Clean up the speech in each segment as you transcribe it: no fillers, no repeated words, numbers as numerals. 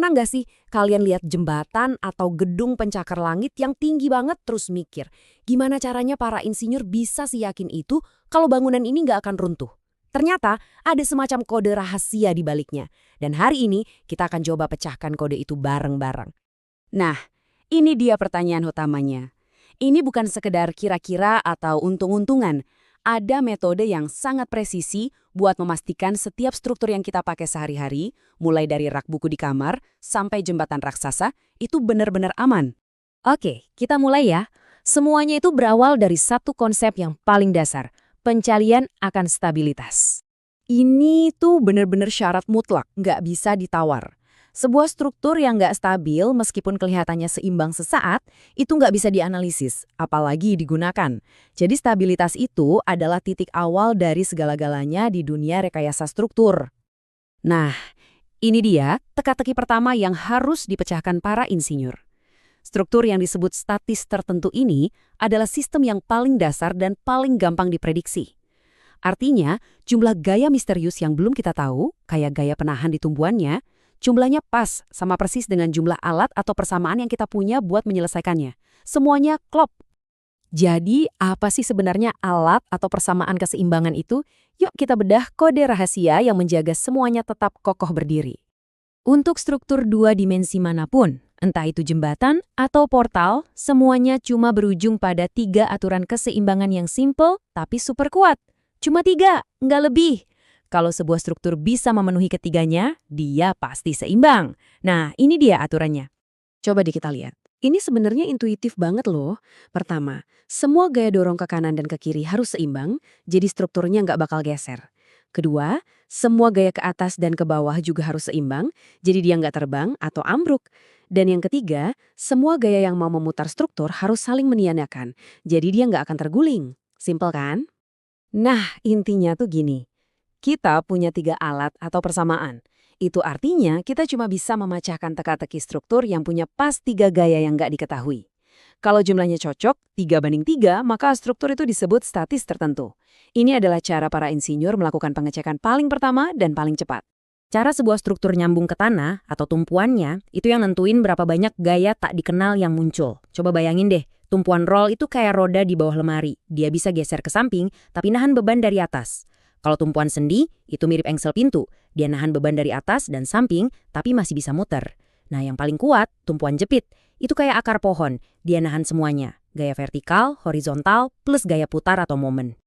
Pernah nggak sih kalian lihat jembatan atau gedung pencakar langit yang tinggi banget terus mikir, gimana caranya para insinyur bisa seyakin itu kalau bangunan ini nggak akan runtuh? Ternyata ada semacam kode rahasia di baliknya. Dan hari ini kita akan coba pecahkan kode itu bareng-bareng. Nah, ini dia pertanyaan utamanya. Ini bukan sekedar kira-kira atau untung-untungan. Ada metode yang sangat presisi buat memastikan setiap struktur yang kita pakai sehari-hari, mulai dari rak buku di kamar sampai jembatan raksasa, itu benar-benar aman. Oke, kita mulai ya. Semuanya itu berawal dari satu konsep yang paling dasar, pencarian akan stabilitas. Ini tuh benar-benar syarat mutlak, nggak bisa ditawar. Sebuah struktur yang nggak stabil meskipun kelihatannya seimbang sesaat, itu nggak bisa dianalisis, apalagi digunakan. Jadi stabilitas itu adalah titik awal dari segala-galanya di dunia rekayasa struktur. Nah, ini dia teka-teki pertama yang harus dipecahkan para insinyur. Struktur yang disebut statis tertentu ini adalah sistem yang paling dasar dan paling gampang diprediksi. Artinya, jumlah gaya misterius yang belum kita tahu, kayak gaya penahan di tumbuhannya, jumlahnya pas sama persis dengan jumlah alat atau persamaan yang kita punya buat menyelesaikannya. Semuanya klop. Jadi, apa sih sebenarnya alat atau persamaan keseimbangan itu? Yuk kita bedah kode rahasia yang menjaga semuanya tetap kokoh berdiri. Untuk struktur dua dimensi manapun, entah itu jembatan atau portal, semuanya cuma berujung pada 3 aturan keseimbangan yang simple tapi super kuat. Cuma 3, nggak lebih. Kalau sebuah struktur bisa memenuhi ketiganya, dia pasti seimbang. Nah, ini dia aturannya. Coba deh kita lihat. Ini sebenarnya intuitif banget loh. Pertama, semua gaya dorong ke kanan dan ke kiri harus seimbang, jadi strukturnya nggak bakal geser. Kedua, semua gaya ke atas dan ke bawah juga harus seimbang, jadi dia nggak terbang atau ambruk. Dan yang ketiga, semua gaya yang mau memutar struktur harus saling meniadakan, jadi dia nggak akan terguling. Simpel kan? Nah, intinya tuh gini. Kita punya 3 alat atau persamaan. Itu artinya kita cuma bisa memecahkan teka-teki struktur yang punya pas 3 gaya yang nggak diketahui. Kalau jumlahnya cocok, 3 banding 3, maka struktur itu disebut statis tertentu. Ini adalah cara para insinyur melakukan pengecekan paling pertama dan paling cepat. Cara sebuah struktur nyambung ke tanah atau tumpuannya, itu yang nentuin berapa banyak gaya tak dikenal yang muncul. Coba bayangin deh, tumpuan roll itu kayak roda di bawah lemari. Dia bisa geser ke samping, tapi nahan beban dari atas. Kalau tumpuan sendi, itu mirip engsel pintu. Dia nahan beban dari atas dan samping, tapi masih bisa muter. Nah, yang paling kuat, tumpuan jepit. Itu kayak akar pohon. Dia nahan semuanya. Gaya vertikal, horizontal, plus gaya putar atau momen.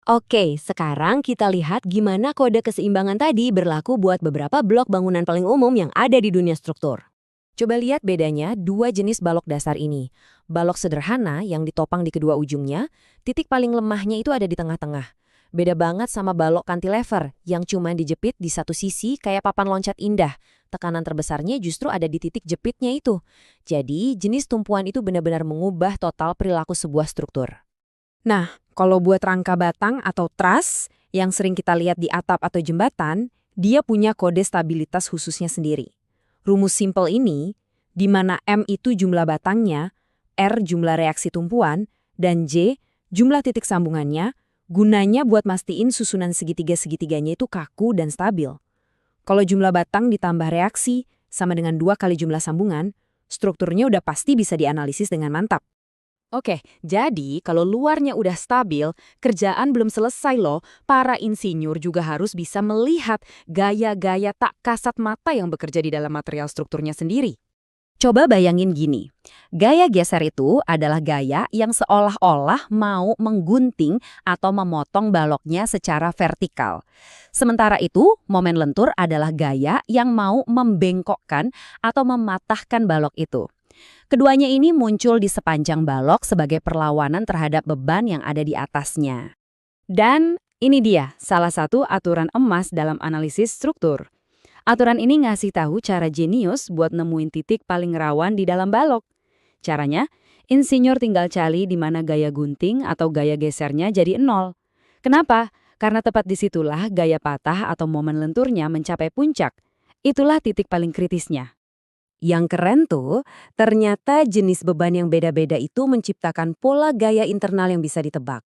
Oke, sekarang kita lihat gimana kode keseimbangan tadi berlaku buat beberapa blok bangunan paling umum yang ada di dunia struktur. Coba lihat bedanya 2 jenis balok dasar ini. Balok sederhana yang ditopang di kedua ujungnya, titik paling lemahnya itu ada di tengah-tengah. Beda banget sama balok cantilever yang cuma dijepit di satu sisi kayak papan loncat indah. Tekanan terbesarnya justru ada di titik jepitnya itu. Jadi, jenis tumpuan itu benar-benar mengubah total perilaku sebuah struktur. Nah, kalau buat rangka batang atau truss yang sering kita lihat di atap atau jembatan, dia punya kode stabilitas khususnya sendiri. Rumus simpel ini, di mana M itu jumlah batangnya, R jumlah reaksi tumpuan, dan J jumlah titik sambungannya, gunanya buat mastiin susunan segitiga-segitiganya itu kaku dan stabil. Kalau jumlah batang ditambah reaksi sama dengan 2 kali jumlah sambungan, strukturnya udah pasti bisa dianalisis dengan mantap. Oke, jadi kalau luarnya udah stabil, kerjaan belum selesai loh. Para insinyur juga harus bisa melihat gaya-gaya tak kasat mata yang bekerja di dalam material strukturnya sendiri. Coba bayangin gini, gaya geser itu adalah gaya yang seolah-olah mau menggunting atau memotong baloknya secara vertikal. Sementara itu, momen lentur adalah gaya yang mau membengkokkan atau mematahkan balok itu. Keduanya ini muncul di sepanjang balok sebagai perlawanan terhadap beban yang ada di atasnya. Dan ini dia salah satu aturan emas dalam analisis struktur. Aturan ini ngasih tahu cara jenius buat nemuin titik paling rawan di dalam balok. Caranya, insinyur tinggal cali di mana gaya gunting atau gaya gesernya jadi 0. Kenapa? Karena tepat disitulah gaya patah atau momen lenturnya mencapai puncak. Itulah titik paling kritisnya. Yang keren tuh, ternyata jenis beban yang beda-beda itu menciptakan pola gaya internal yang bisa ditebak.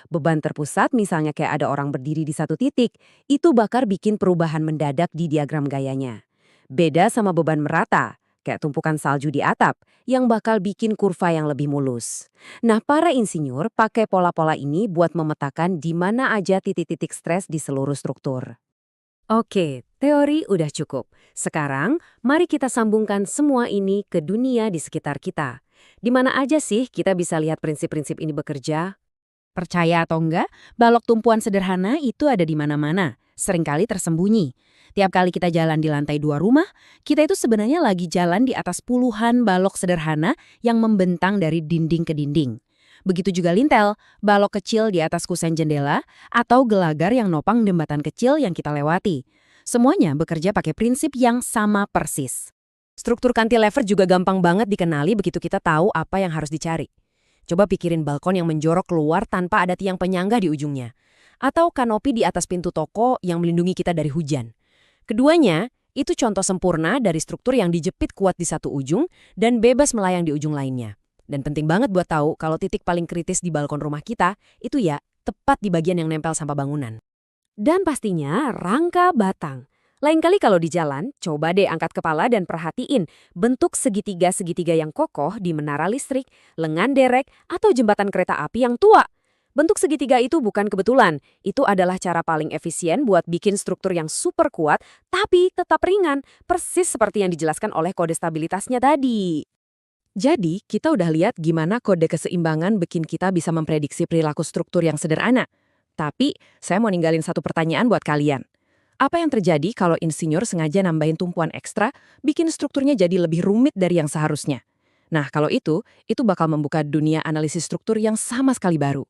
Beban terpusat misalnya kayak ada orang berdiri di satu titik, itu bakal bikin perubahan mendadak di diagram gayanya. Beda sama beban merata, kayak tumpukan salju di atap, yang bakal bikin kurva yang lebih mulus. Nah, para insinyur pakai pola-pola ini buat memetakan di mana aja titik-titik stres di seluruh struktur. Oke, teori udah cukup. Sekarang, mari kita sambungkan semua ini ke dunia di sekitar kita. Di mana aja sih kita bisa lihat prinsip-prinsip ini bekerja? Percaya atau enggak, balok tumpuan sederhana itu ada di mana-mana, seringkali tersembunyi. Tiap kali kita jalan di lantai 2 rumah, kita itu sebenarnya lagi jalan di atas puluhan balok sederhana yang membentang dari dinding ke dinding. Begitu juga lintel, balok kecil di atas kusen jendela, atau gelagar yang nopang jembatan kecil yang kita lewati. Semuanya bekerja pakai prinsip yang sama persis. Struktur cantilever juga gampang banget dikenali begitu kita tahu apa yang harus dicari. Coba pikirin balkon yang menjorok keluar tanpa ada tiang penyangga di ujungnya. Atau kanopi di atas pintu toko yang melindungi kita dari hujan. Keduanya, itu contoh sempurna dari struktur yang dijepit kuat di satu ujung dan bebas melayang di ujung lainnya. Dan penting banget buat tahu kalau titik paling kritis di balkon rumah kita, itu ya tepat di bagian yang nempel sama bangunan. Dan pastinya rangka batang. Lain kali kalau di jalan, coba deh angkat kepala dan perhatiin bentuk segitiga-segitiga yang kokoh di menara listrik, lengan derek, atau jembatan kereta api yang tua. Bentuk segitiga itu bukan kebetulan, itu adalah cara paling efisien buat bikin struktur yang super kuat, tapi tetap ringan, persis seperti yang dijelaskan oleh kode stabilitasnya tadi. Jadi, kita udah lihat gimana kode keseimbangan bikin kita bisa memprediksi perilaku struktur yang sederhana. Tapi, saya mau ninggalin satu pertanyaan buat kalian. Apa yang terjadi kalau insinyur sengaja nambahin tumpuan ekstra, bikin strukturnya jadi lebih rumit dari yang seharusnya? Nah, kalau itu bakal membuka dunia analisis struktur yang sama sekali baru.